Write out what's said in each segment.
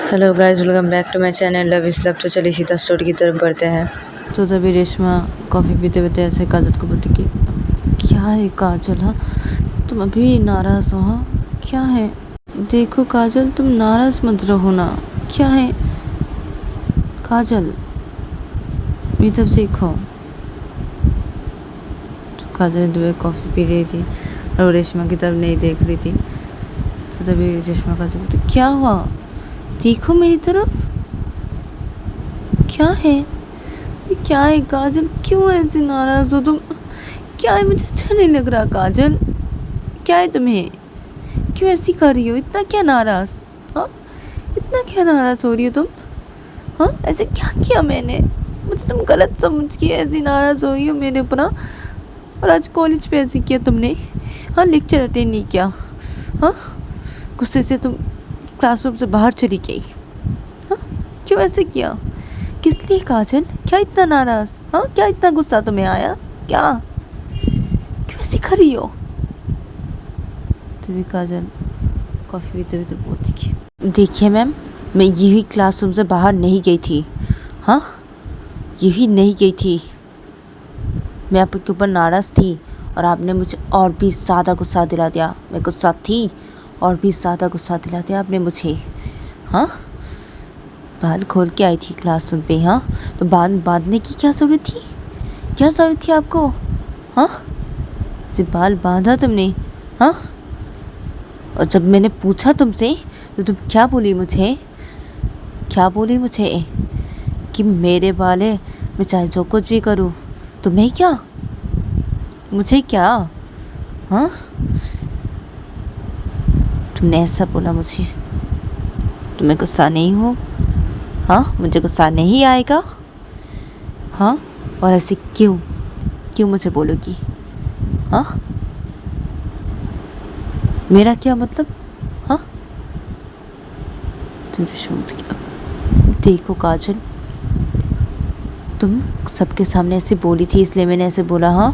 Hello guys, welcome back to my channel love is love. तो चलिए सीधा story की तरफ बढ़ते हैं। तो तभी रेशमा कॉफ़ी पीते पीते ऐसे काजल को बोलती कि क्या है काजल, हाँ तुम अभी नाराज़ हो? हाँ क्या है? देखो काजल, तुम नाराज़ मत रहो ना। क्या है काजल, मेरी तरफ देखो। तो काजल दुबे कॉफ़ी पी रही थी और रेशमा की तरफ नहीं देख रही थी। तो तभी रेशमा काजल बोलती क्या हुआ, देखो मेरी तरफ। क्या है? क्या है काजल, क्यों ऐसे नाराज़ हो तुम? क्या है, मुझे अच्छा नहीं लग रहा काजल। क्या है तुम्हें, क्यों ऐसी कर रही हो? इतना क्या नाराज़, हाँ इतना क्या नाराज़ हो रही हो तुम? हाँ ऐसे क्या किया मैंने? मुझे तुम गलत समझ के ऐसी नाराज़ हो रही हो मेरे ऊपर? हाँ और आज कॉलेज पे ऐसे किया तुमने? हाँ लेक्चर अटेंड नहीं किया, हाँ गुस्से से तुम क्लासरूम से बाहर चली गई। हाँ क्यों ऐसे किया, किस लिए काजल? क्या इतना नाराज़, हाँ क्या इतना गुस्सा तुम्हें आया? क्या क्यों ऐसी कर रही हो? तभी काजल कॉफ़ी पीते हुए तो बोलती कि देखिए मैम, मैं यही क्लासरूम से बाहर नहीं गई थी। हाँ यही नहीं गई थी, मैं आपके ऊपर नाराज़ थी और आपने मुझे और भी ज़्यादा गुस्सा दिला दिया। मैं गुस्सा थी और भी ज़्यादा गुस्सा दिला दिया आपने मुझे। हाँ बाल खोल के आई थी क्लासरूम पे, हाँ तो बांधने की क्या ज़रूरत थी? क्या ज़रूरत थी आपको? हाँ सिर्फ बाल बांधा तुमने, हाँ और जब मैंने पूछा तुमसे तो तुम क्या बोली मुझे? क्या बोली मुझे कि मेरे बाल है, मैं चाहे जो कुछ भी करूँ, तुम्हें क्या, मुझे क्या? हाँ तुमने ऐसा बोला मुझे, तुम्हें गुस्सा नहीं हो? हाँ मुझे गुस्सा नहीं आएगा? हाँ और ऐसे क्यों क्यों मुझे बोलोगी? हाँ मेरा क्या मतलब? हाँ तुम देखो काजल, तुम सबके सामने ऐसे बोली थी इसलिए मैंने ऐसे बोला। हाँ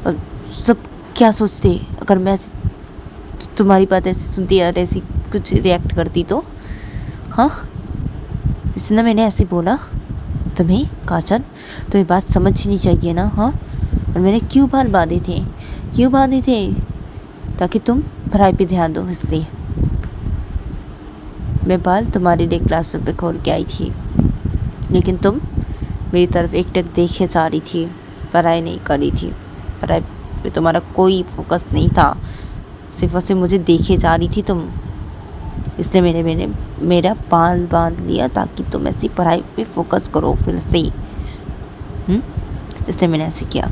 और सब क्या सोचते अगर मैं तुम्हारी बात ऐसी सुनती या ऐसी कुछ रिएक्ट करती तो? हाँ इसलिए मैंने ऐसे बोला। तुम्हें काजल, तुम्हें बात समझनी चाहिए ना। हाँ और मैंने क्यों बाल बांधे थे, क्यों बांधे थे? ताकि तुम पढ़ाई पे ध्यान दो, इसलिए मैं बाल तुम्हारे लिए क्लासरूम पे खोल के आई थी, लेकिन तुम मेरी तरफ एकटक देखे जा रही थी, पढ़ाई नहीं कर रही थी। पढ़ाई पे तुम्हारा कोई फोकस नहीं था, सिर्फ और सिर्फ मुझे देखे जा रही थी तुम, इसलिए मैंने मेरा बाल बांध लिया ताकि तुम ऐसी पढ़ाई पे फोकस करो फिर से। इसलिए मैंने ऐसे किया।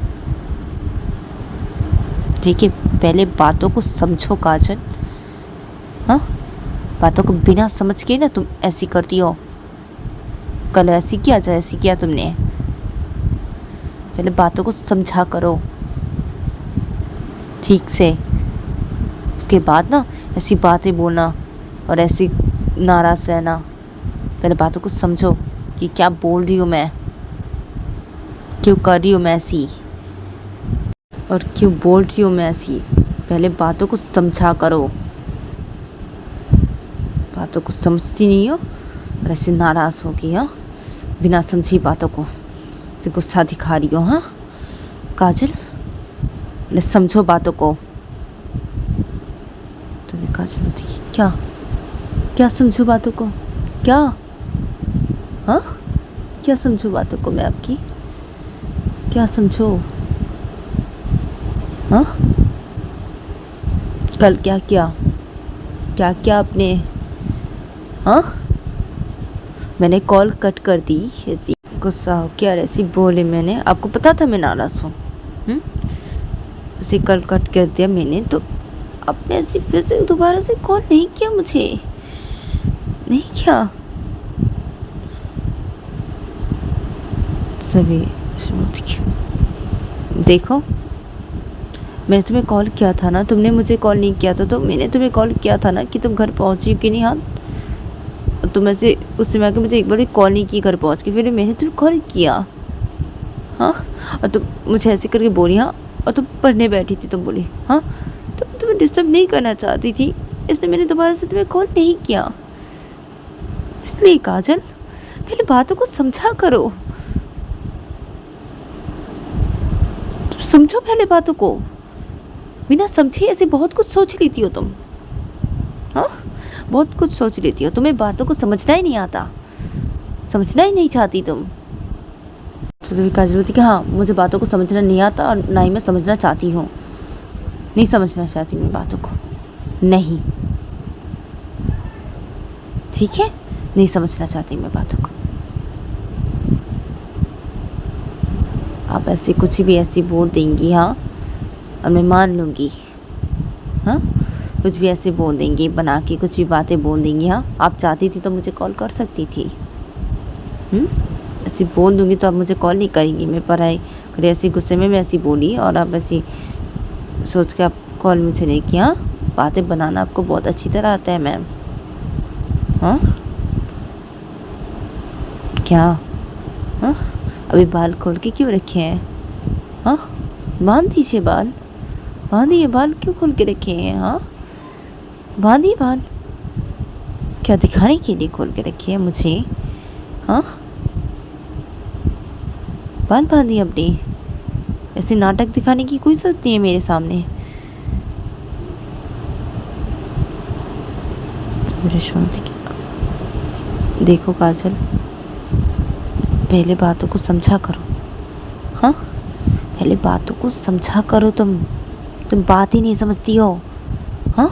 ठीक है पहले बातों को समझो काजल। हाँ बातों को बिना समझ के ना तुम ऐसी करती हो। कल ऐसी किया, आज ऐसी किया तुमने। पहले बातों को समझा करो ठीक से, उसके बाद ना ऐसी बातें बोलना और ऐसी नाराज़ रहना। पहले बातों को समझो कि क्या बोल रही हूँ मैं, क्यों कर रही हूँ मैं ऐसी और क्यों बोल रही हूँ मैं ऐसी। पहले बातों को समझा करो, बातों को समझती नहीं हो और ऐसे नाराज़ हो गई। हाँ बिना समझी बातों को से गुस्सा दिखा रही हो। हाँ काजल पहले समझो बातों को। तो भी काजल बोलती क्या क्या समझो बातों को, क्या? हाँ क्या समझो बातों को मैं आपकी, क्या समझो? हाँ कल क्या किया, क्या किया आपने? हाँ मैंने कॉल कट कर दी ऐसी गुस्सा हो क्या ऐसी बोले मैंने, आपको पता था मैं नाराज़ हूँ। ऐसे कल कट कर दिया मैंने, तो आपने ऐसी फिर से दोबारा से कॉल नहीं किया मुझे, नहीं किया। सभी देखो मैंने तुम्हें कॉल किया था ना, तुमने मुझे कॉल नहीं किया था, तो मैंने तुम्हें कॉल किया था ना कि तुम घर पहुंची कि नहीं। हाँ तुम ऐसे उस समय आके मुझे एक बार भी कॉल नहीं की घर पहुंच के, फिर मैंने तुम्हें कॉल किया। हाँ और तुम मुझे ऐसे करके बोली। हाँ और तुम पढ़ने बैठी थी, तुम बोली हाँ तो तुम्हें डिस्टर्ब नहीं करना चाहती थी, इसलिए मैंने दोबारा से तुम्हें कॉल नहीं किया। इसलिए काजल पहले बातों को समझा करो, तुम समझो पहले बातों को। बिना समझे ऐसे बहुत कुछ सोच लेती हो तुम। हाँ, बहुत कुछ सोच लेती हो, तुम्हें बातों को समझना ही नहीं आता, समझना ही नहीं चाहती तुम। तो तभी काजल बोलती कि हाँ, मुझे बातों को समझना नहीं आता और ना ही मैं समझना चाहती हूँ। नहीं समझना चाहती मैं बातों को, नहीं, ठीक है, नहीं समझना चाहती मैं बातों को। आप ऐसे कुछ भी ऐसी बोल देंगी, हाँ, और मैं मान लूँगी। हाँ, कुछ भी ऐसे बोल देंगी, बना के कुछ भी बातें बोल देंगी। हाँ, आप चाहती थी तो मुझे कॉल कर सकती थी। ऐसी बोल दूँगी तो आप मुझे कॉल नहीं करेंगी। मैं पढ़ाई करे ऐसी गुस्से में मैं ऐसी बोली और आप ऐसी सोच के आप कॉल मुझे नहीं किया। बातें बनाना आपको बहुत अच्छी तरह आता है मैम। हाँ, क्या? हाँ, अभी बाल खोल के क्यों रखे हैं? हाँ, बांध दीजिए बाल, बांधिए बाल, क्यों खोल के रखे हैं? हाँ, बांधिए बाल। क्या दिखाने के लिए खोल के रखे हैं मुझे? हाँ, बाल बांधिए अपने। ऐसे नाटक दिखाने की कोई जरूरत नहीं है मेरे सामने। देखो काजल, पहले बातों को समझा करो। हाँ, पहले बातों को समझा करो। तुम बात ही नहीं समझती हो। हाँ,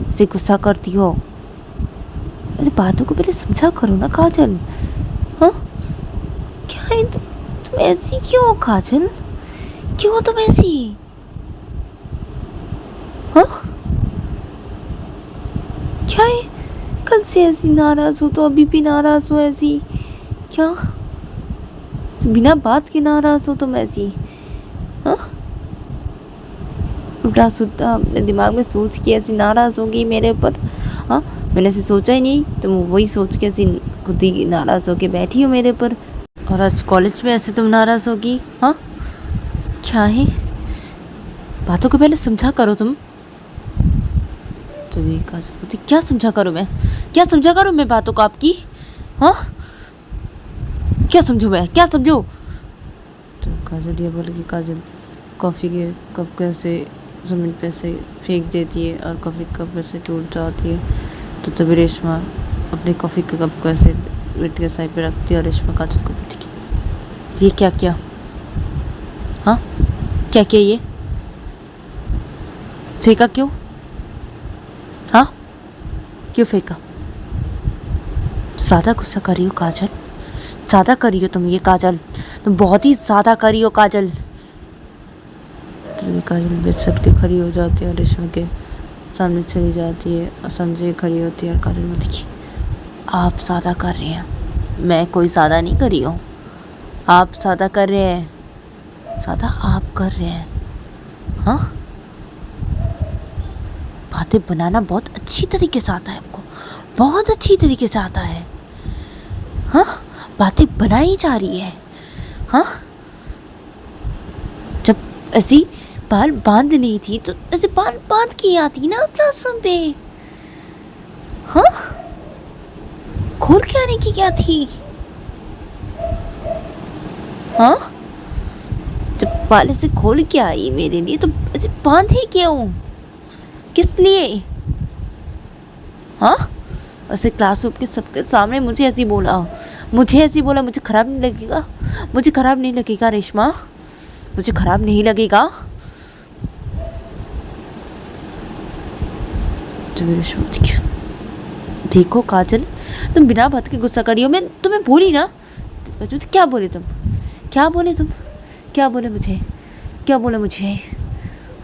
ऐसे गुस्सा करती हो। पहले बातों को पहले समझा करो ना काजल। हाँ, क्या है तुम ऐसी क्यों हो काजल? क्यों हो तुम ऐसी? हाँ, क्या है? कल से ऐसी नाराज हो तो अभी भी नाराज हो ऐसी? क्या बिना बात के नाराज हो तुम ऐसी? हाँ, उल्टा सुल्टा अपने दिमाग में सोच के ऐसी नाराज होगी मेरे ऊपर। हाँ, मैंने ऐसे सोचा ही नहीं, तुम वही सोच के ऐसी खुद ही नाराज होके बैठी हो मेरे ऊपर। और आज कॉलेज में ऐसे तुम नाराज होगी? हाँ, क्या है? बातों को पहले समझा करो तुम। तो ये काजल, क्या समझा करूँ मैं? क्या समझा करूँ मैं बातों को आपकी? हाँ, क्या समझूँ मैं? क्या समझूँ? तो काजल ये बोले कि काजल कॉफ़ी के कप को ऐसे ज़मीन पे से फेंक देती है और कॉफ़ी कप ऐसे टूट जाती है। तो तभी रेशमा अपने कॉफ़ी के कप को ऐसे बेड के साइड पे रखती है और रेशमा काजल को बोलती है, ये क्या किया? हाँ, क्या किया? ये फेंका क्यों? हाँ, क्यों फेंका? ज़्यादा गुस्सा कर रही हो काजल, ज़्यादा कर रही हो तुम ये काजल, तुम बहुत ही ज़्यादा कर रही हो काजल। तो काजल बेचट के खड़ी हो जाती है और रेशमा के सामने चली जाती है और समझे खड़ी होती है और काजल बोलती है, आप ज़्यादा कर रहे हैं, मैं कोई ज़्यादा नहीं कर रही हूँ, आप ज़्यादा कर रहे हैं, ज़्यादा आप कर रहे हैं। हाँ, बातें बनाना बहुत अच्छी तरीके से आता है आपको, बहुत अच्छी तरीके से आता है। हाँ, बातें बनाई जा रही है। हाँ, जब ऐसी बाल बांध नहीं थी तो ऐसे बाल बांध के आती ना क्लासरूम पे। हाँ, खोल के आने की क्या थी? हाँ, जब बाल ऐसे खोल के आई मेरे लिए तो ऐसे बांधे क्यों? किस लिए? हाँ, ऐसे क्लासरूम के सबके सामने मुझे ऐसी बोला, मुझे खराब नहीं लगेगा? मुझे खराब नहीं लगेगा रेशमा? मुझे खराब नहीं लगेगा? तो रेशमा देखो काजल, तुम बिना बात के गुस्सा करी हो। मैं तुम्हें बोली ना, क्या बोले तुम? क्या बोले तुम? क्या बोले मुझे? क्या बोले मुझे?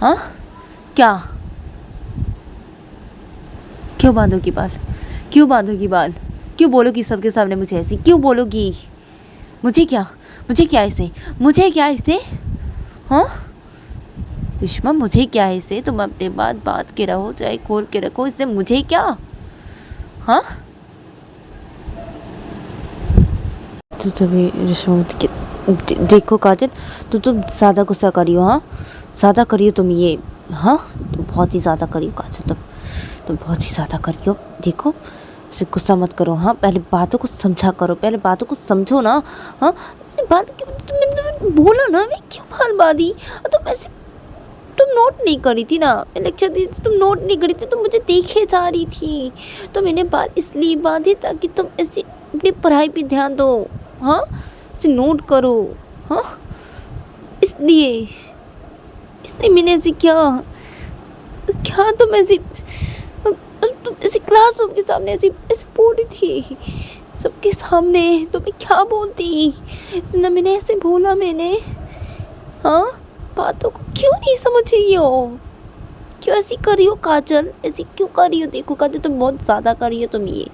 हाँ, क्या? क्यों बांधोगी बाल? क्यों बांधोगी बाल? क्यों बोलोगी सबके सामने मुझे ऐसी? क्यों बोलोगी? मुझे क्या? मुझे क्या इसे? मुझे क्या इसे? हाँ, रेशमा मुझे क्या है इसे? तुम अपने बात के रहो, चाहे खोल के रखो, इससे मुझे क्या? हाँ, तो तभी रेशमा देखो काजल, तो तुम ज़्यादा गुस्सा करी हो। हाँ, ज़्यादा करी हो तुम ये। हाँ, तुम बहुत ही ज़्यादा करी हो काजल, तुम बहुत ही ज़्यादा करी हो। देखो ऐसे गुस्सा मत करो। हाँ, पहले बातों को समझा करो, पहले बातों को समझो ना। हाँ, मैंने बात मैंने तुम्हें बोला ना, मैं क्यों बाल बांधी? तुम ऐसे तुम नोट नहीं करी थी ना, मैं लेक्चर दी थी, तुम नोट नहीं करी थी, तुम मुझे देखे जा रही थी। तो मैंने बाल इसलिए बांधे ताकि तुम ऐसी अपनी पढ़ाई पे ध्यान दो। हाँ, इसे नोट करो। हाँ, इसलिए इसलिए मैंने ऐसे क्या तुम ऐसी क्लासरूम के सामने ऐसी ऐसे बोल रही थी, सबके सामने तो मैं क्या बोलती? इसलिए मैंने ऐसे बोला मैंने। हाँ, बातों को क्यों नहीं समझ रही हो? क्यों ऐसी कर रही हो काजल? ऐसी क्यों कर रही हो? देखो काजल, तुम बहुत ज़्यादा कर रही हो, तुम ये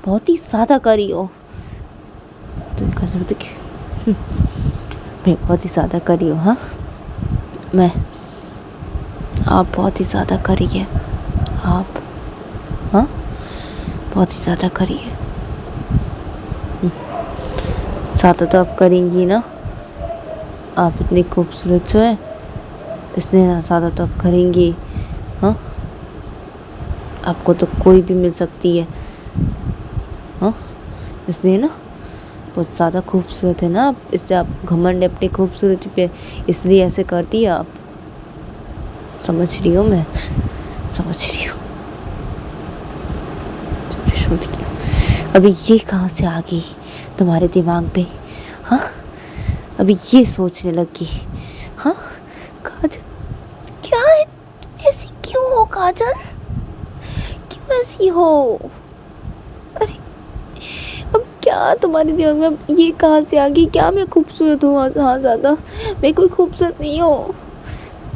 बहुत ही ज़्यादा कर रही हो तुम काजल। मैं बहुत ही ज़्यादा कर रही हूँ। हाँ, मैं आप बहुत ही ज़्यादा कर रही है आप। हाँ, बहुत ही ज़्यादा करी है। ज़्यादा तो आप करेंगी ना, आप इतनी खूबसूरत जो है, इसलिए ना ज़्यादा तो आप करेंगी। हाँ, आपको तो कोई भी मिल सकती है। हाँ, इसलिए ना बहुत ज़्यादा खूबसूरत है ना आप, इससे आप घमंड है अपनी खूबसूरती पे, इसलिए ऐसे करती है आप। समझ रही हो? मैं समझ रही हूँ। अभी ये कहाँ से आ गई तुम्हारे दिमाग पे? हाँ, अभी ये सोचने लगी? हाँ काजल, क्या है? तुम ऐसी क्यों हो काजल? क्यों ऐसी हो? अरे अब क्या तुम्हारे दिमाग में अब ये कहाँ से आ गई? क्या मैं खूबसूरत हूँ? हाँ, ज़्यादा मैं कोई खूबसूरत नहीं हूँ।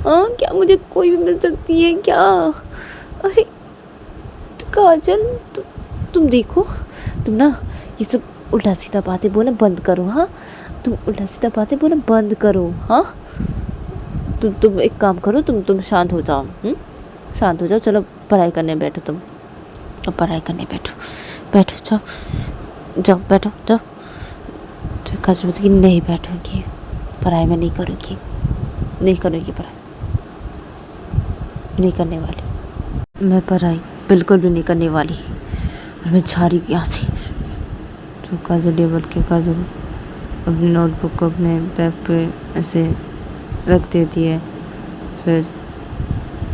हाँ, क्या मुझे कोई भी मिल सकती है क्या? अरे काजल, तुम देखो, तुम ना ये सब उल्टा सीधा बातें बोलना बंद करो। हाँ, तुम उल्टा सीधा बातें बोलना बंद करो। हाँ, तुम एक काम करो, तुम शांत हो जाओ। शांत हो जाओ, चलो पढ़ाई करने बैठो। तुम अब पढ़ाई करने बैठो जाओ बैठो जाओ। तो काजल बोलती कि नहीं बैठूंगी, पढ़ाई में नहीं करूँगी पढ़ाई, नहीं करने वाली मैं पढ़ाई, बिल्कुल भी नहीं करने वाली। और मैं जा रही यहाँ से। तो काजल ये बोल के काजल अपनी नोटबुक को अपने बैग पे ऐसे रख देती है। फिर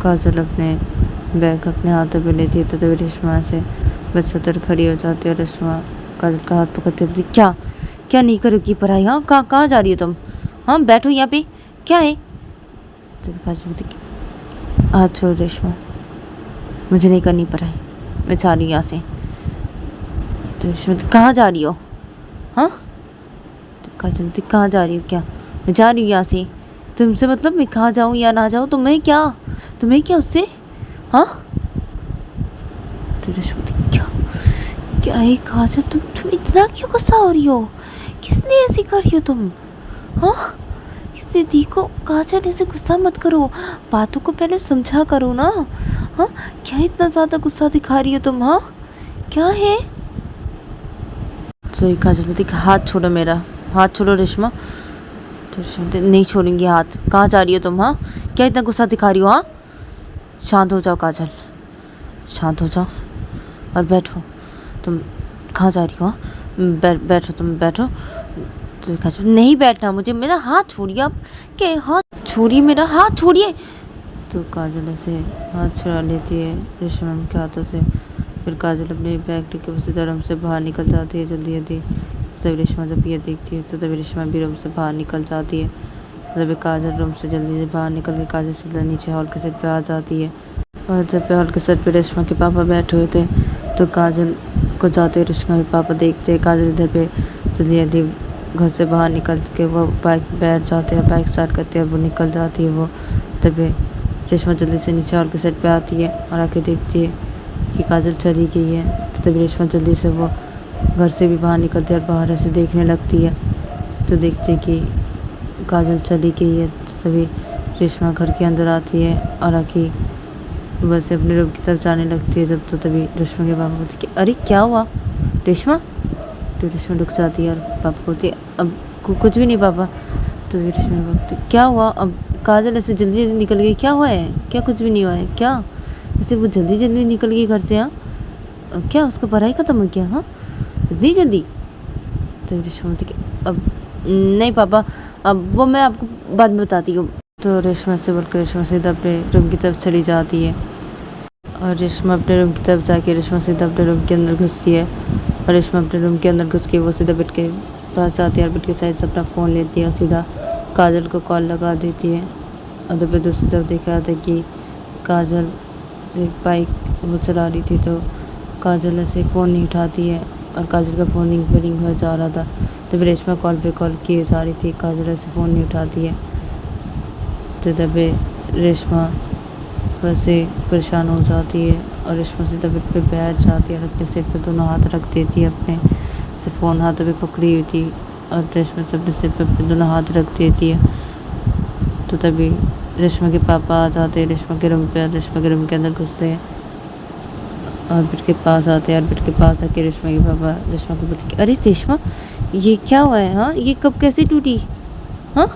काजल अपने बैग अपने हाथों पे लेती है तो तभी रेशमा से बचतर खड़ी हो जाती है। रेशमा काजल का हाथ पकड़ते बोलती क्या नहीं करोगी पढ़ाई? हाँ, कहाँ जा रही हो तुम? हाँ, बैठो यहाँ पे, क्या है? तभी काजल बोलती हाथ छोड़ रेशमा, मुझे नहीं करनी पढ़ाई, मैं जा रही हूँ यहाँ से। तो रेशमा कहाँ जा रही हो? हाँ, तो काजल बोलती कहाँ जा रही हो? क्या मैं जा रही हूँ यहाँ से? तुमसे मतलब मैं कहाँ जाऊँ या ना जाऊँ, तुम्हें क्या उससे? हाँ, तो रेशमा बोलती क्या है काजल, तुम इतना क्यों गुस्सा हो रही हो? किसने ऐसी कर रही हो तुम? हाँ, किसने? देखो काजल, ऐसे गुस्सा मत करो, बातों को पहले समझा करो ना। हाँ, क्या इतना ज़्यादा गुस्सा दिखा रही हो तुम? हाँ, क्या है? तो काजल बोलती हाथ छोड़ो मेरा, हाथ छोड़ो रेशमा। तो रेशमा बोलती नहीं छोड़ूंगी हाथ। कहाँ जा रही हो तुम? हाँ, क्या इतना गुस्सा दिखा रही हो? हाँ, शांत हो जाओ काजल, शांत हो जाओ और बैठो। तुम कहाँ जा रही हो? बैठो, तुम बैठो। तो काजल नहीं बैठना मुझे, मेरा हाथ छोड़िए आप। क्या हाथ छोड़िए, मेरा हाथ छोड़िए। तो काजल ऐसे हाथ छुड़ा लेती है रेशमा के हाथों से। फिर काजल अपने बैग लेके उसी रूम से बाहर निकल जाती है जल्दी। तभी रेशमा जब ये देखती है तो तभी रेशमा भी रूम से बाहर निकल जाती है। तभी काजल रूम से जल्दी से बाहर निकल के काजल सीधा नीचे हॉल के सेट पे आ जाती है। और जब हॉल के सेट पे रेशमा के पापा बैठे हुए थे तो काजल को जाते हुए रेशमा के पापा देखते हैं। काजल इधर पे जल्दी घर से बाहर निकल के वो बाइक बैठ जाते हैं, बाइक स्टार्ट करते हैं, वो निकल जाती है। वो तभी रेशमा जल्दी से नीचे हॉल के सेट पे आती है और आके देखती है कि काजल चली गई है। तो तभी रेशमा जल्दी से वो घर से भी बाहर निकलती है और बाहर ऐसे देखने लगती है। तो देखते कि काजल चली गई है। तो तभी रेशमा घर के अंदर आती है और आके बस अपने रूम की तरफ जाने लगती है। जब तो तभी रेशमा के पापा बोलते कि अरे क्या हुआ रेशमा? तो रेशमा रुक जाती है और पापा बोलती अब कुछ भी नहीं पापा। तो रेशमा बोलती क्या हुआ? अब काजल ऐसे जल्दी निकल गई, क्या हुआ है? क्या कुछ भी नहीं हुआ है क्या? ऐसे वो जल्दी निकल गई घर से? क्या उसका पढ़ाई ख़त्म हो गया? हाँ, इतनी जल्दी? तो रेशमा बोलती कि अब नहीं पापा, अब वो मैं आपको बाद में बताती हूँ। तो रेशमा से बोलकर रेशमा सीधा अपने रूम की तरफ चली जाती है और रेशमा अपने रूम की तरफ जाके रेशमा सीधा अपने रूम के अंदर घुसती है और रेशमा अपने रूम के अंदर घुस के वो सीधा बेड के पास जाती है और बेड के साइड से अपना फ़ोन लेती है और सीधा काजल को कॉल लगा देती है। और जब दूसरी तरफ देखा था कि काजल से बाइक वो चला रही थी तो काजल ऐसे फ़ोन नहीं उठाती है और काजल का फ़ोन रिंग हो जा रहा था। जब रेशमा कॉल पे कॉल किए जा रही थी काजल ऐसे फ़ोन नहीं उठाती है तो तभी रेशमा वैसे परेशान हो जाती है और रेशमा से बेड पे बैठ जाती है और अपने सिर पे दोनों हाथ रख देती है। अपने से फ़ोन हाथों पे पकड़ी हुई थी और रेशमा से अपने सिर पे अपने दोनों हाथ रख देती है। तो तभी रेशमा के पापा आ जाते हैं रेशमा के रूम पे और रेशमा के रूम के अंदर घुसते हैं और बेड के पास आते हैं और बेड के पास आके रेशमा के पापा रेशमा को बोलते कि अरे रेशमा, ये क्या हुआ है? हाँ, ये कब कैसे टूटी? हाँ,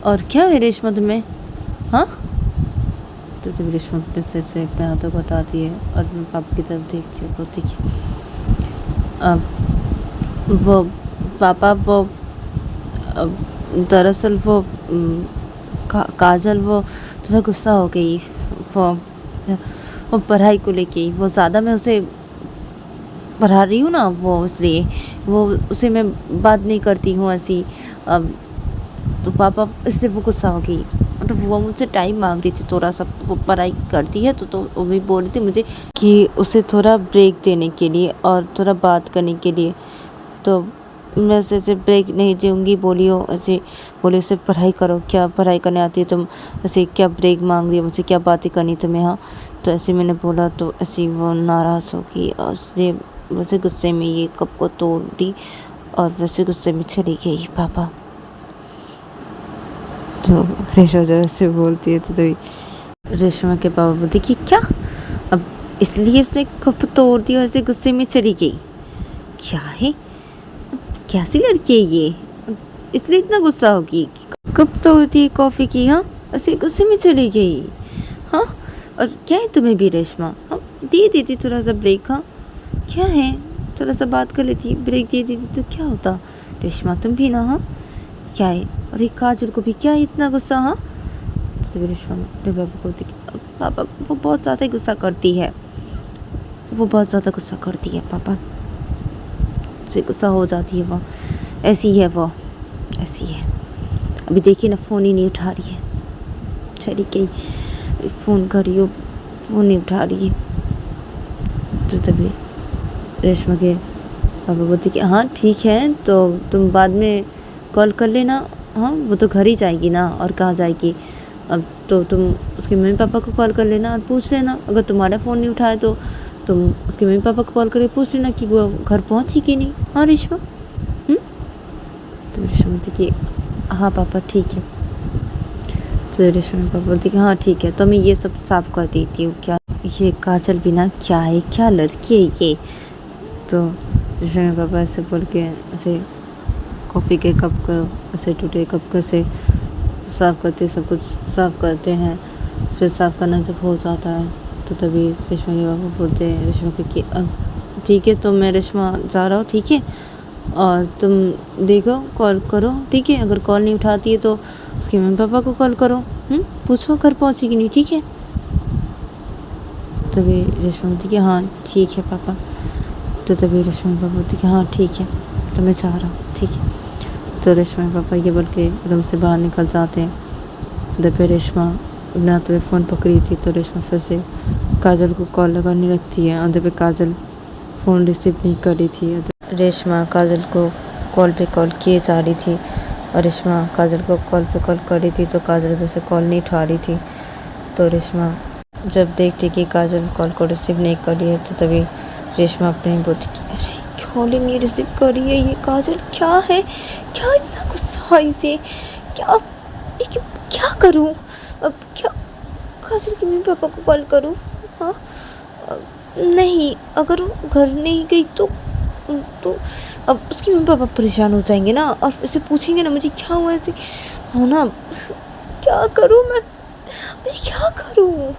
और क्या है रेशमा तुम्हें? हाँ, तो जब रेशमा अपने सिर से अपने हाथों को हटाती है और अपने पापा की तरफ देखती है बोलती कि वो पापा वो दरअसल वो काजल वो थोड़ा गुस्सा हो गई वो पढ़ाई को लेके। वो ज़्यादा मैं उसे पढ़ा रही हूँ ना, वो इसलिए वो उसे मैं बात नहीं करती हूँ ऐसी। तो पापा इसलिए वो गुस्सा हो गई। मतलब वो मुझसे टाइम मांग रही थी थोड़ा सा, वो पढ़ाई करती है तो वो भी बोल रही थी मुझे कि उसे थोड़ा ब्रेक देने के लिए और थोड़ा बात करने के लिए। तो मैं ऐसे ब्रेक नहीं दूँगी बोली हो, ऐसे बोले उसे पढ़ाई करो, क्या पढ़ाई करने आती है तुम, ऐसे क्या ब्रेक मांग रही हो मुझसे, क्या बातें करनी तुम्हें? हाँ, तो ऐसे मैंने बोला तो ऐसे वो नाराज़ हो गई और इसलिए वैसे गुस्से में ये कप को तोड़ दी और वैसे गुस्से में चली गई पापा। तो रेशमा जब ऐसे बोलती है तो रेशमा के पापा बोलते कि क्या, अब इसलिए उसने कप तोड़ दिया, ऐसे गुस्से में चली गई? क्या है, कैसी लड़की है ये, इसलिए इतना गुस्सा होगी? कब तोड़ दी कॉफ़ी की? हाँ, ऐसे गुस्से में चली गई? हाँ, और क्या है तुम्हें भी रेशमा? हाँ, दे देती थोड़ा सा ब्रेक। हाँ, क्या है, थोड़ा सा बात कर लेती, ब्रेक दे देती तो क्या होता? रेशमा तुम भी ना, हाँ क्या है, और एक काजल को भी क्या है इतना गुस्सा? हाँ, तो रेशमा अपने पापा को पापा वो बहुत ज़्यादा गुस्सा करती है, वो बहुत ज़्यादा गुस्सा करती है पापा, से गुस्सा हो जाती है, वो ऐसी है, वो ऐसी है। अभी देखिए ना, फ़ोन ही नहीं उठा रही है, चली गई, फ़ोन कर रही हो, फ़ोन नहीं उठा रही है। तो तभी रेशमा के पापा बोलते कि हाँ ठीक है, तो तुम बाद में कॉल कर लेना। हाँ, वो तो घर ही जाएगी ना, और कहाँ जाएगी? अब तो तुम उसके मम्मी पापा को कॉल कर लेना और पूछ लेना, अगर तुम्हारा फ़ोन नहीं उठाए तो तुम उसके मम्मी पापा को कॉल करके पूछ लेना कि वो घर पहुँची कि नहीं। हाँ रेशमा? तो रेशमा बोलती कि हाँ पापा ठीक है। तो रेशमा पापा बोलती कि हाँ ठीक है, तो मैं ये सब साफ़ कर देती हूँ। क्या ये काजल भी ना, क्या है, क्या लड़की है ये? तो रेशमा पापा ऐसे बोल के ऐसे कॉफ़ी के कप को, ऐसे टूटे कप को से साफ़ करते, सब कुछ साफ़ करते हैं। फिर साफ़ करना जब हो जाता है तो तभी रेशमा के पापा बोलते हैं रेशमा को कि ठीक है, तो मैं रेशमा जा रहा हूँ, ठीक है, और तुम देखो कॉल करो, ठीक है, अगर कॉल नहीं उठाती है तो उसके मम्मी पापा को कॉल करो, पूछो घर पहुँची कि नहीं, ठीक है। तभी रेशमा बोलती कि हाँ ठीक है पापा। तो तभी रेशमा पापा बोलती कि हाँ ठीक है, तो मैं जा रहा हूँ, ठीक है। तो रेशमा पापा ये बोल के रूम से बाहर निकल जाते हैं। जब रेशमा अपने हाथ में फ़ोन पकड़ी थी तो रेशमा फिर से काजल को कॉल लगाने लगती है और जब काजल फ़ोन रिसीव नहीं कर रही थी। रेशमा काजल को कॉल पे कॉल किए जा रही थी और रेशमा काजल को कॉल पे कॉल कर रही थी तो काजल उधर से कॉल नहीं उठा रही थी। तो रेशमा जब देखती कि काजल कॉल को रिसीव नहीं कर रही है तो तभी रेशमा अपने ही बोलती कि अरे कॉल ही नहीं रिसीव कर रही है ये काजल, क्या है, क्या इतना गुस्सा है इसे, क्या करूँ अब? क्या काजल के मम्मी पापा को कॉल करूँ? हाँ नहीं, अगर वो घर नहीं गई तो अब उसके मम्मी पापा परेशान हो जाएंगे ना और उसे पूछेंगे ना मुझे क्या हुआ ऐसे, हो ना, क्या करूँ मैं क्या करूँ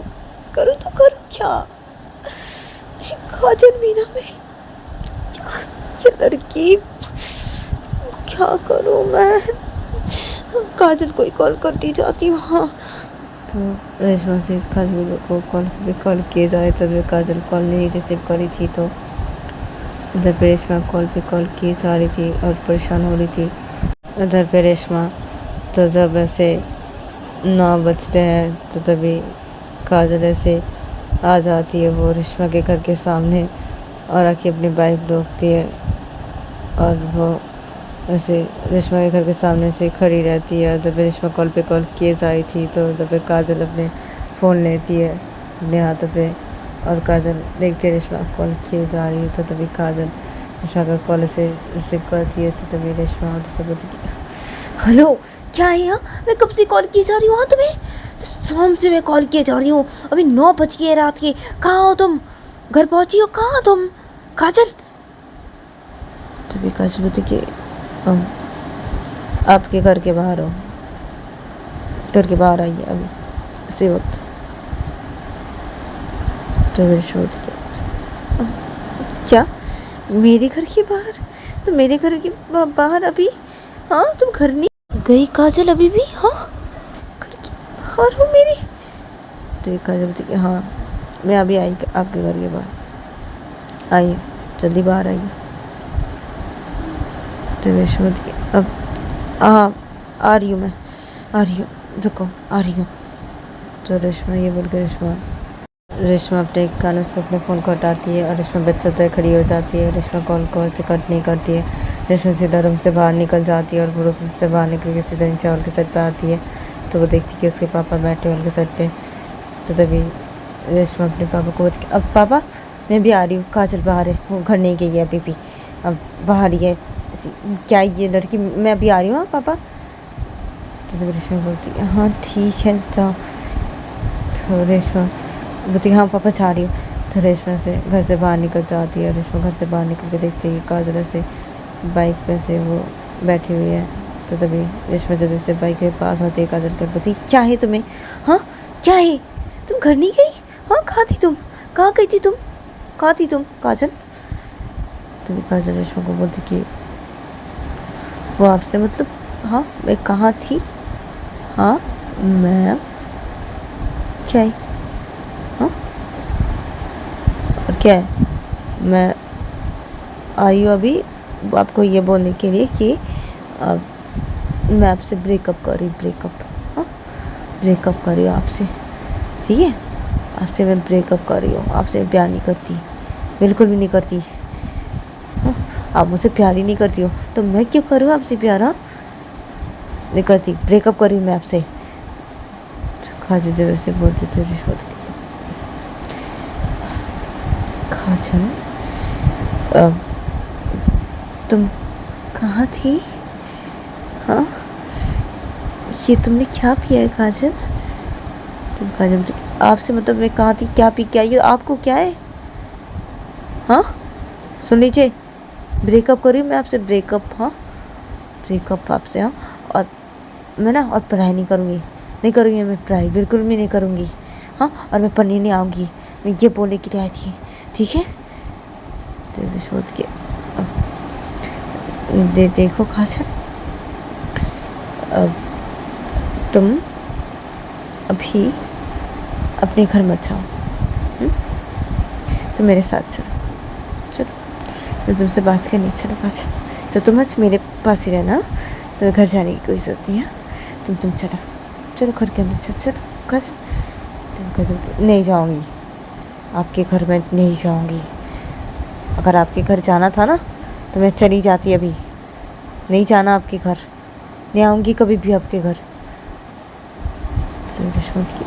तो करूँ क्या? काजल मीना में क्या, ये लड़की, क्या करूं मैं। काजल को ही कॉल करती जाती हूँ। हाँ, तो रेशमा से काजल को कॉल किए जाए तब काजल कॉल नहीं रिसीव करी थी, तो उधर पे रेशमा कॉल पे कॉल की जा रही थी और परेशान हो रही थी। उधर पे रेशमा तो जब ऐसे 9 बजते हैं तो तभी काजल ऐसे आ जाती है वो रेशमा के घर के सामने और आके अपनी बाइक रोकती है और वो ऐसे रेशमा के घर के सामने से खड़ी रहती है। तभी रेशमा कॉल पे कॉल किए जा रही थी, तो तभी काजल अपने फ़ोन लेती है अपने हाथों पे और काजल देखती है रेशमा कॉल किए जा रही है, तो तभी काजल रेशमा का कॉल से रिसीव करती है। तो तभी रेशमा उधर से बोलती है, हेलो क्या है यहाँ, मैं कब से कॉल किए जा रही हूँ। हाँ तुम्हें तो शाम से मैं कॉल किए जा रही हूँ, अभी 9 बज गए रात के। कहाँ हो तुम, घर पहुँची हो, कहाँ हो तुम काजल। तभी काजल बोलती कि आपके घर के बाहर हो, घर के बाहर आइए अभी इसी वक्त। तो मेरे शोध क्या मेरे घर के बाहर, तो मेरे घर के बाहर अभी, हाँ तुम घर नहीं गई काजल अभी भी, हाँ घर के बाहर हो मेरी। तो काजल बोलती कि हाँ मैं अभी आई आपके घर के बाहर, आइए जल्दी बाहर आइए। तो वे शोध के अब आ रही हूँ मैं, आ रही हूँ, रुको आ रही हूँ। तो रेशमा ये बोल के रेशमा अपने कानों से अपने फ़ोन को हटाती है और रेशमा बेड से खड़ी हो जाती है। रेशमा कॉल से कट नहीं करती है। रेशमा सीधा रूम से बाहर निकल जाती है और वो रूम से बाहर निकल के सीधा नीचे हॉल के साइड पे आती है। तो वो देखती है कि उसके पापा बैठे हॉल के साइड पे। तो तभी रेशमा अपने पापा को बोलती, अब पापा मैं भी आ रही हूँ, काजल बाहर है, वो घर नहीं गई है अभी भी, अब बाहर ही है, क्या ये लड़की, मैं अभी आ रही हूँ हाँ पापा। तो तभी रेशमा बोलती है हाँ ठीक है जाओ। तो रेशमा बोलती हाँ पापा जा रही हूँ। तो रेशमा से घर से बाहर निकल जाती है। रेशमा घर से बाहर निकल के देखती है कि काजल ऐसे बाइक पे से वो बैठी हुई है। तो तभी रेशमा जल्दी से बाइक के पास आती है काजल के, बोलती क्या है तुम्हें, हाँ क्या है, तुम घर नहीं गई, हाँ कहाँ थी तुम, कहाँ गई थी तुम, कहाँ थी तुम काजल। तभी काजल रेशमा को बोलती कि वो आपसे मतलब, हाँ मैं कहाँ थी, हाँ मैं क्या है, हाँ और क्या है, मैं आई हूँ अभी आपको ये बोलने के लिए कि मैं आपसे ब्रेकअप कर रही, ब्रेकअप, हाँ ब्रेकअप कर रही हूँ आपसे, ठीक है आपसे मैं ब्रेकअप कर रही हूँ, आपसे प्यार नहीं करती, बिल्कुल भी नहीं करती, हाँ आप मुझसे प्यार ही नहीं करती हो तो मैं क्यों करूँ आपसे प्यार, हाँ नहीं करती, ब्रेकअप कर रही हूँ मैं आपसे। काजल जब ऐसे बोलते थे रिश्वत काजल तुम कहाँ थी, हाँ ये तुमने क्या पिया है काजल। तुम काजल आपसे मतलब मैं कहाँ थी, क्या पी के आई हो, आपको क्या है, हाँ सुन लीजिए ब्रेकअप करी मैं आपसे, ब्रेकअप, हाँ ब्रेकअप आपसे, हाँ और मैं ना और पढ़ाई नहीं करूँगी, नहीं करूँगी मैं पढ़ाई, बिल्कुल भी नहीं करूँगी, हाँ और मैं पढ़ने नहीं आऊँगी, मैं ये बोलने की आई थी, ठीक है। तो सोच के देखो काजल तुम अभी अपने घर मत जाओ, तो मेरे साथ चलो, चलो मैं तुमसे बात करनी, चलो काजल तो तुम आज मेरे पास ही रहना, तो घर जाने की कोई ज़रूरत नहीं है, तुम चलो चलो घर के अंदर, चलो चलो काजल। तुम काजल नहीं जाऊँगी आपके घर में, नहीं जाऊँगी, अगर आपके घर जाना था ना तो मैं चली जाती, अभी नहीं जाना आपके घर, नहीं आऊँगी कभी भी आपके घर। रिश्वत की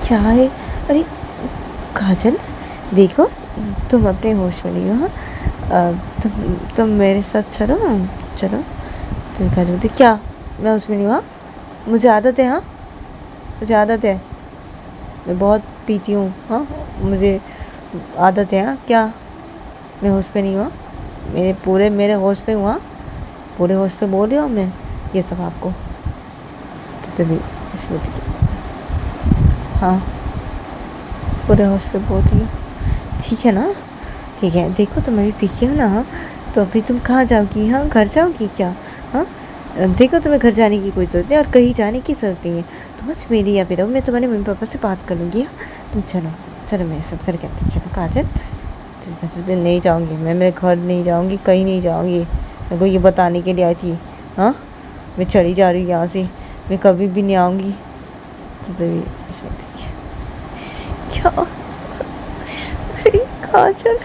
क्या है, अरे काजल देखो तुम अपने होश में नहीं हो, हाँ तुम मेरे साथ चलो, चलो। तो काजल बोलती क्या मैं उसमें नहीं हुआ, मुझे आदत है, हाँ मुझे आदत है, मैं बहुत पीती हूँ, हाँ मुझे आदत है, हाँ क्या मैं होश पे नहीं हुआ, मेरे होश पे हुआ, पूरे होश पे बोल रही हूँ मैं ये सब आपको। तो तभी हाँ पूरे होश पे बोल रही हूँ। ठीक है ना? ठीक है, देखो तुम अभी पीछे हो ना, हाँ? तो अभी तुम कहाँ जाओगी? हाँ, घर जाओगी क्या? हाँ, देखो तुम्हें घर जाने की कोई ज़रूरत नहीं और कहीं जाने की ज़रूरत नहीं है। तुम बस मेरे यहाँ पे रहो, मैं तुम्हारे मम्मी पापा से बात कर लूँगी। हाँ, तुम चलो चलो मेरे साथ घर के अंदर चलो। काजल, तुम बस बोलते नहीं जाऊँगी मैं, मेरे घर नहीं जाऊँगी, कहीं नहीं जाऊँगी। मेरे को ये बताने के लिए आई थी। हाँ, मैं चली जा रही हूँ यहाँ से, मैं कभी भी नहीं आऊँगी। तो तभी क्या? अरे काजल,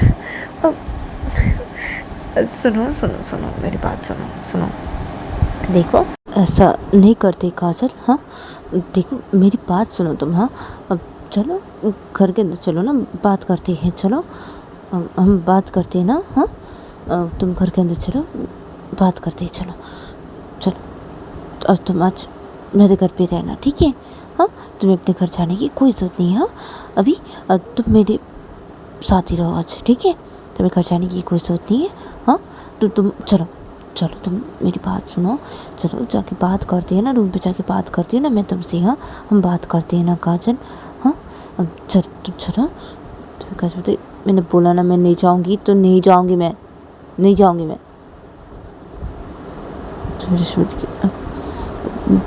अब सुनो सुनो सुनो, मेरी बात सुनो सुनो। देखो ऐसा नहीं करते काजल। हाँ, देखो मेरी बात सुनो तुम। हाँ, अब चलो घर के अंदर चलो ना, बात करते हैं। चलो हम बात करते हैं ना। हाँ, तुम घर के अंदर चलो, बात करते हैं। चलो चलो, और तुम आज मेरे घर पे रहना, ठीक है? हाँ, तुम्हें अपने घर जाने की कोई ज़रूरत नहीं है। हाँ, अभी तुम मेरे साथ ही रहो आज, ठीक है? तुम्हें घर जाने की कोई ज़रूरत नहीं है। हाँ, तो तुम चलो चलो, तुम मेरी बात सुनो। चलो जाके बात करते हैं ना, रूम पे जाके बात करते हैं ना मैं तुमसे। हाँ, हम बात करते हैं ना काजल। हाँ, अब चलो तुम चलो। तो काजल, मैंने बोला ना मैं नहीं जाऊँगी तो नहीं जाऊँगी, मैं नहीं जाऊँगी मैं। तो रिश्वत की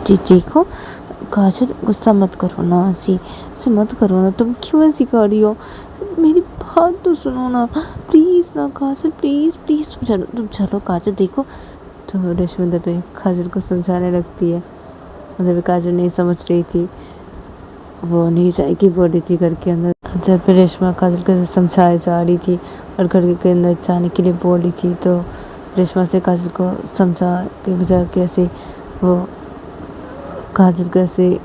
जी देखो काजल, गुस्सा मत करो ना, ऐसे मत करो ना। तुम क्यों ऐसी कर रही हो? मेरी बात तो सुनो ना प्लीज़ ना काजल, प्लीज़ प्लीज़ तुम चलो काजल। देखो तो रेशमा पे काजल को समझाने लगती है। जब काजल नहीं समझ रही थी, वो नहीं जाएगी बोल रही थी घर के अंदर। जब रेशमा काजल को समझाई जा रही थी और घर के अंदर जाने के लिए बोल रही थी, तो रेशमा से काजल को समझा के बजाय कैसे वो काजल कैसे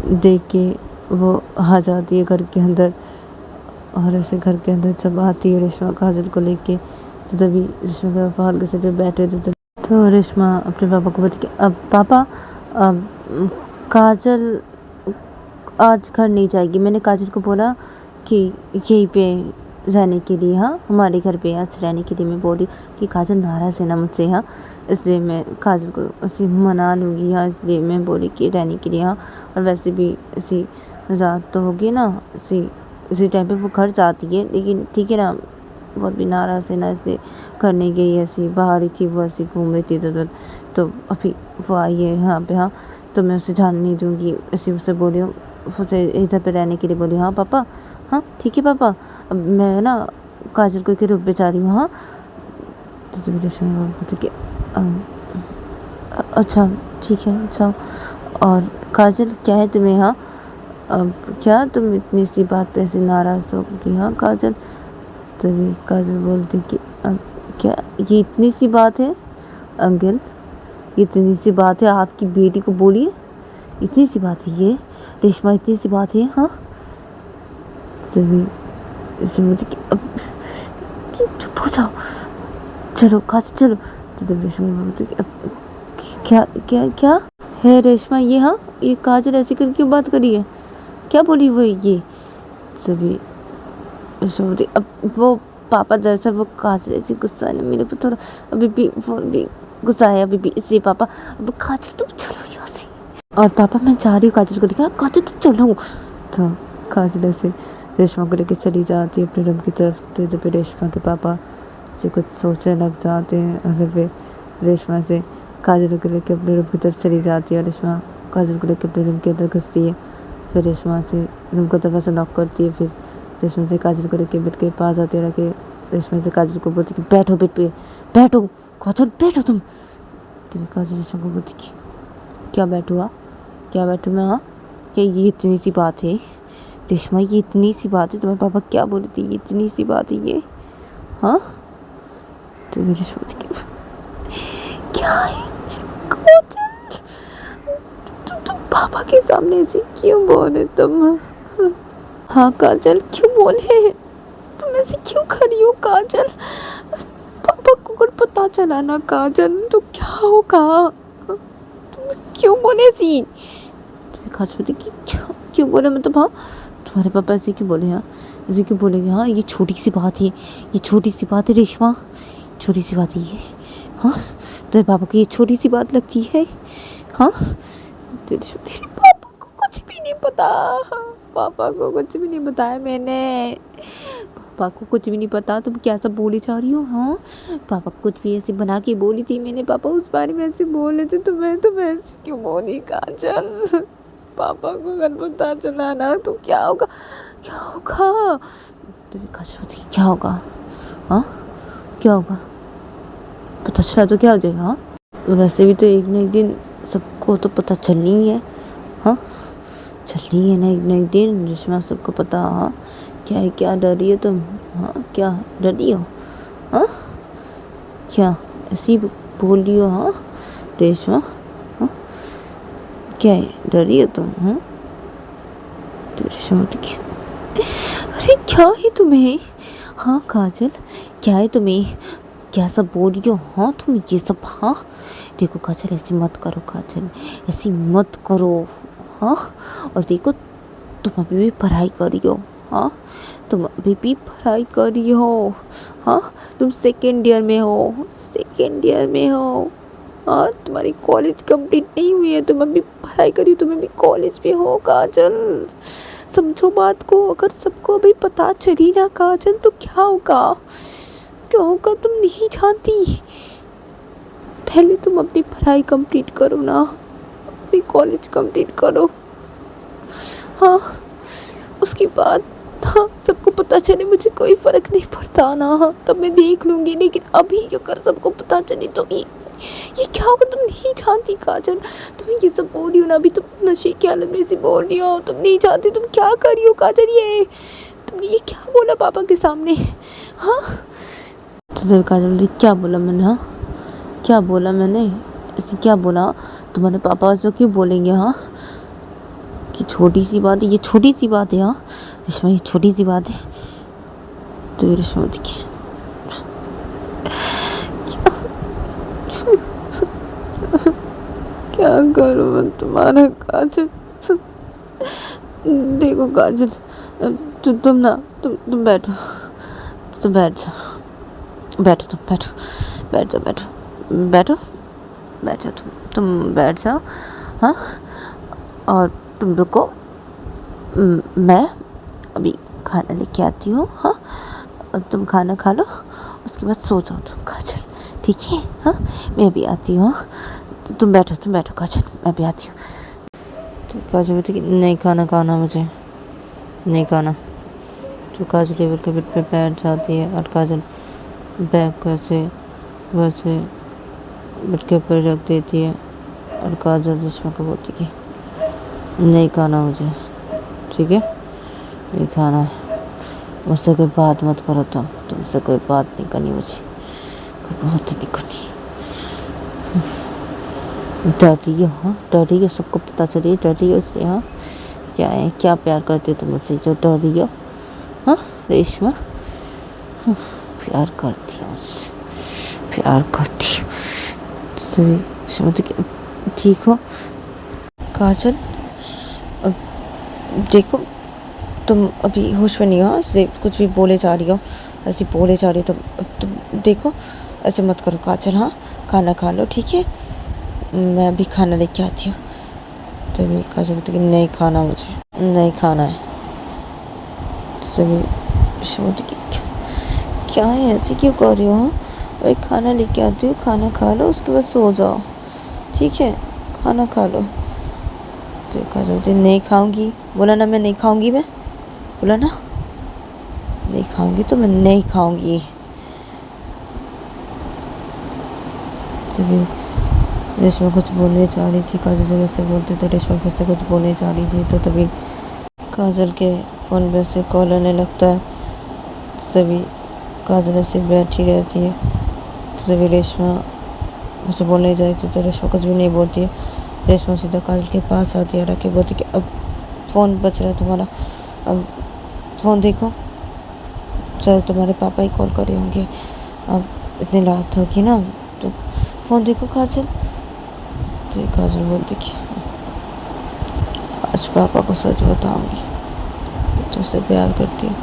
देख के वो आ जाती है घर के अंदर। और ऐसे घर के अंदर जब आती है रेशमा काजल को लेके, तो तभी रेशमा के पापा हल्के से पे बैठे थे। तो रेशमा अपने पापा को बोलती कि अब पापा, अब काजल आज घर नहीं जाएगी। मैंने काजल को बोला कि यहीं पे रहने के लिए, हाँ हमारे घर पे आज रहने के लिए। मैं बोली कि काजल नाराज़ है ना मुझसे, हाँ इसलिए मैं काजल को ऐसे मना लूँगी। हाँ, इसलिए मैं बोली कि रहने के लिए। हाँ, और वैसे भी ऐसी रात तो होगी ना, इसी टाइम पे वो घर जाती है, लेकिन ठीक है ना, वो भी नाराज़ है ना, इसलिए घर नहीं गई। ऐसी बाहर ही थी, वो ऐसी घूम रही थी इधर। तो अभी वो आई है यहाँ पे। हाँ, तो मैं उसे जाने नहीं दूँगी। ऐसे उसे बोली हूँ, उसे इधर पे रहने के लिए बोली। हाँ पापा, हाँ ठीक है पापा, अब मैं ना काजल को के रूम पे जा रही हूँ। हाँ, तो ठीक है, अच्छा ठीक है जाओ। और काजल क्या है तुम्हें? हाँ, अब क्या तुम इतनी सी बात पे ऐसे नाराज़ होगी? हाँ काजल, तभी काजल बोलती कि अब क्या ये इतनी सी बात है अंकल? इतनी सी बात है, आपकी बेटी को बोलिए, इतनी सी बात है ये रेशमा, इतनी सी बात है? हाँ, तभी मुझे कि अब चुप हो जाओ, चलो काजल चलो। तो तभी रेशमा बोलती कि अब क्या क्या क्या है रेशमा ये? हाँ, ये काजल ऐसे कर क्यों बात करी है? क्या बोली वो ये? तभी रेशमा बोलती अब वो पापा, दरअसल वो काजल ऐसी गुस्सा है ना मेरे पे थोड़ा, अभी भी वो भी गुस्सा है अभी भी, इसलिए पापा अब काजल तुम चलो यहाँ से। और पापा मैं जा रही हूँ काजल को लेकर। काजल तुम चलो। तो काजल ऐसे रेशमा को लेकर चली जाती है अपने रूम की तरफ। तो जब रेशमा के पापा से कुछ सोचने लग जाते हैं, और फिर रेशमा से काजल को लेकर अपने रूम की तरफ चली जाती है। और रेशमा काजल को लेकर अपने रूम के अंदर घुसती है। फिर रेशमा से रूम का दरवाज़ा लॉक करती है। फिर रेशमा से काजल को लेकर बेड के पास आती है, रखे रेशमा से काजल को बोलती कि बैठो बेड पे, बैठो काजल बैठो तुम। तो काजल रेशमा को बोलती कि क्या बैठू? हाँ क्या बैठू मैं? हाँ, क्या ये इतनी सी बात है रेशमा? ये इतनी सी बात है? तुम्हारे पापा क्या बोले थे? ये इतनी सी बात है ये? हाँ, तो मेरी सोच की क्या है काजल, तुम पापा के सामने ऐसे क्यों बोले तुम? हाँ काजल क्यों बोले? तुम ऐसे क्यों खड़ी हो काजल? पापा को अगर पता चला ना काजल तो क्या होगा? तुम क्यों बोले ऐसी? काजल बोलती कि क्यों बोले मतलब? हाँ, तुम्हारे पापा ऐसे क्यों बोले? हाँ, ऐसे क्यों बोलेंगे? हाँ, ये छोटी सी बात है, ये छोटी सी बात है रेशमा, छोटी सी बात है ये। हाँ, तेरे पापा को ये छोटी सी बात लगती है? हाँ, तेरे पापा को कुछ भी नहीं पता, पापा को कुछ भी नहीं बताया मैंने। पापा को कुछ भी नहीं पता, तुम क्या सब बोली जा रही हो? हाँ, पापा कुछ भी ऐसे बना के बोली थी मैंने, पापा उस बारे में ऐसे बोल रहे थे तो मैं ऐसे क्यों बोली काजल? पापा को अगर पता चला ना तो क्या होगा, क्या होगा? तो काजल बोलती क्या होगा? हाँ, क्या होगा? पता चला तो क्या हो जाएगा? हाँ, वैसे भी तो एक न एक दिन सबको तो पता चलनी ही है। हाँ, चलनी है ना एक दिन, जिसमें सबको पता। हाँ, क्या है, क्या डर रही हो तुम? हाँ, क्या डर रही हो? हाँ, क्या ऐसी बोल रही हो? हाँ रेशमा, हाँ क्या है, डर रही हो तुम? हाँ तो रेशमा देखिए, अरे क्या है तुम्हें? हाँ काजल, क्या है तुम्हें? क्या सब बोल रही हो? हाँ तुम ये सब, हाँ देखो काजल ऐसी मत करो, काजल ऐसी मत करो। हाँ, और देखो तुम अभी भी पढ़ाई कर रही हो। हाँ, तुम अभी भी पढ़ाई कर रही हो। हाँ, तुम सेकेंड ईयर में हो, सेकेंड ईयर में हो। हाँ, तुम्हारी कॉलेज कंप्लीट नहीं हुई है, तुम अभी पढ़ाई कर रही हो, तुम अभी कॉलेज में हो काजल। समझो बात को, अगर सबको अभी पता चली ना काजल तो क्या होगा, क्या होगा तुम नहीं जानती। पहले तुम अपनी पढ़ाई कंप्लीट करो ना, अपनी कॉलेज कंप्लीट करो। हाँ, उसके बाद हाँ सबको पता चले मुझे कोई फ़र्क नहीं पड़ता ना, तब मैं देख लूँगी। लेकिन अभी अगर सबको पता चले तो ये क्या होगा तुम नहीं जानती काजल। तुम ये सब बोल रही हो ना, अभी तुम नशे की हालत में से बोल रही हो, तुम नहीं जानती तुम क्या कर रही हो काजल। ये तुमने ये क्या बोला पापा के सामने? हाँ तो काजल क्या बोला मैंने? हाँ क्या बोला मैंने? ऐसे क्या बोला? तुम्हारे पापा जो क्यों बोलेंगे? हाँ कि छोटी सी बात है, ये छोटी सी बात है। हाँ रेशमा, ये छोटी सी बात है। तो रेशमा देखिए, क्या करूँ मैं तुम्हारा काजल? देखो काजल, तुम ना तुम बैठो, तुम बैठ जाओ, बैठो, तुम बैठो, बैठ जाओ, बैठो, बैठ जाओ, तुम बैठ जाओ। हाँ, और तुम रुको, मैं अभी खाना लेके आती हूँ। हाँ, अब तुम खाना खा लो, उसके बाद सो जाओ तुम काजल, ठीक है? हाँ, मैं भी आती हूँ। तो तुम बैठो काजल, मैं भी आती हूँ। तो काजल बोलती कि नहीं खाना मुझे नहीं खाना। तो काजल टेबल के बेड पे बैठ जाती है और काजल बैग को ऐसे वैसे बेड के ऊपर रख देती है और काजल रेशमा को बोलती कि नहीं खाना मुझे, ठीक है? नहीं खाना है, मुझसे कोई बात मत करो, तुमसे कोई बात नहीं करनी मुझे, कोई बात नहीं करनी। डर रही हो? हाँ डर रही हो, सबको पता चलिए डर रही हो इसलिए। हाँ, क्या है, क्या प्यार करते हो तुम मुझसे जो डर रही हो? हाँ रेशमा, प्यार करती हो मुझसे, प्यार करती हो। तो ठीक हो काजल, अब देखो तुम अभी होश में नहीं हो, इसलिए कुछ भी बोले जा रही हो, ऐसे बोले जा रही हो। तुम देखो ऐसे मत करो काजल। हाँ, खाना खा लो, ठीक है? मैं अभी खाना लेके आती हूँ। तभी काजल बोलती कि नहीं खाना, मुझे नहीं खाना है। तभी बोलती कि क्या है, ऐसे क्यों कर रही हो? हाँ भाई, खाना लेके आती हूँ, खाना खा लो, उसके बाद सो जाओ, ठीक है? खाना खा लो। तो काजल बोलती नहीं खाऊंगी, बोला ना मैं नहीं खाऊंगी, मैं बोला ना नहीं खाऊंगी तो मैं नहीं खाऊंगी। तभी रेशमा कुछ बोलने जा रही थी, काजल जब ऐसे बोलते तो रेशमा फिर से कुछ बोलने जा रही थी। तो तभी काजल के फ़ोन पे से कॉल आने लगता है। तभी काजल ऐसे बैठी रहती है। तो तभी रेशमा कुछ बोलने जाती थी तो रेशमा कुछ भी नहीं बोलती है। रेशमा सीधा काजल के पास आती है, रखे बोलती कि अब फ़ोन बच रहा है तुम्हारा, अब फ़ोन देखो, चलो तुम्हारे पापा ही कॉल करे होंगे, अब इतनी रात होगी ना तो फ़ोन देखो काजल। तो काजल बोलती कि आज पापा को सच बताऊंगी, तुमसे प्यार करती है,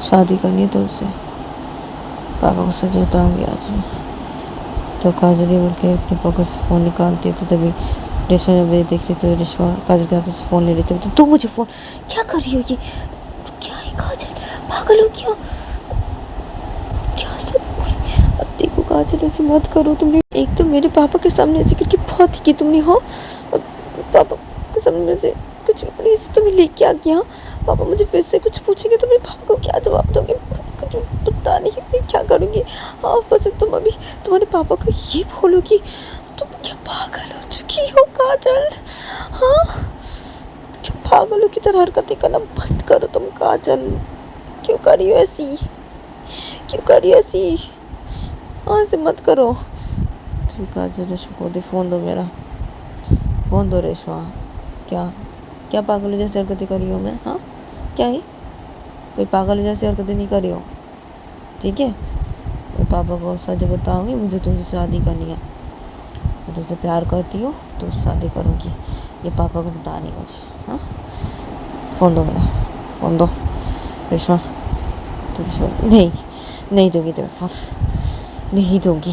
शादी करनी है तुमसे, पापा को सच बताऊंगी आज मैं। तो काजल ही बोल के अपनी पॉकेट से फ़ोन निकालती है। तो तभी रेशमा जब देखती तो रेशमा काजल के हाथ से फ़ोन ले लेती है। तो तुम मुझे फ़ोन क्या कर रही हो? ये क्या है काजल, पागल हो क्यों? काजल ऐसे मत करो तुमने, एक तो मेरे पापा के सामने ऐसे करके बहुत की तुमने हो, पापा के सामने से कुछ प्लीज तुम्हें लेके आ गया। पापा मुझे फिर से कुछ पूछेंगे तो मेरे पापा को क्या जवाब दोगे? पापा को पता नहीं मैं क्या करूँगी। हाँ बस तुम अभी तुम्हारे पापा को ये बोलोगी, तुम क्या पागल हो चुकी हो काजल? हाँ क्यों पागलों की तरह हरकतें करना बंद करो तुम काजल। क्यों करी हो ऐसी, क्यों करी ऐसी? हाँ ऐसे मत करो। तो काजल रेशमा को दे फ़ोन, दो मेरा फ़ोन दो रेशमा। क्या क्या पागल जैसी हरकतें करी हो मैं? हाँ क्या है, कोई पागल जैसी हरकतें नहीं करी हो, ठीक है? मैं पापा को सच बताऊंगी, मुझे तुमसे शादी करनी है, मैं तुमसे प्यार करती हूँ, तो शादी करूँगी, ये पापा को बता नहीं मुझे। हाँ फ़ोन दो मेरा, फ़ोन दो रेशमा। तो रेशमा नहीं दूँगी तुम्हें फ़ोन, नहीं दूँगी।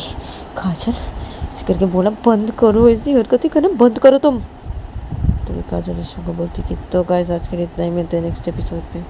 काजल ऐसे करके बोला बंद करो, ऐसी हरकतें करना बंद करो तुम। तो काजल रेशमा को बोलती कि तो गाइस आज के लिए इतना ही, मिलते हैं नेक्स्ट एपिसोड पे।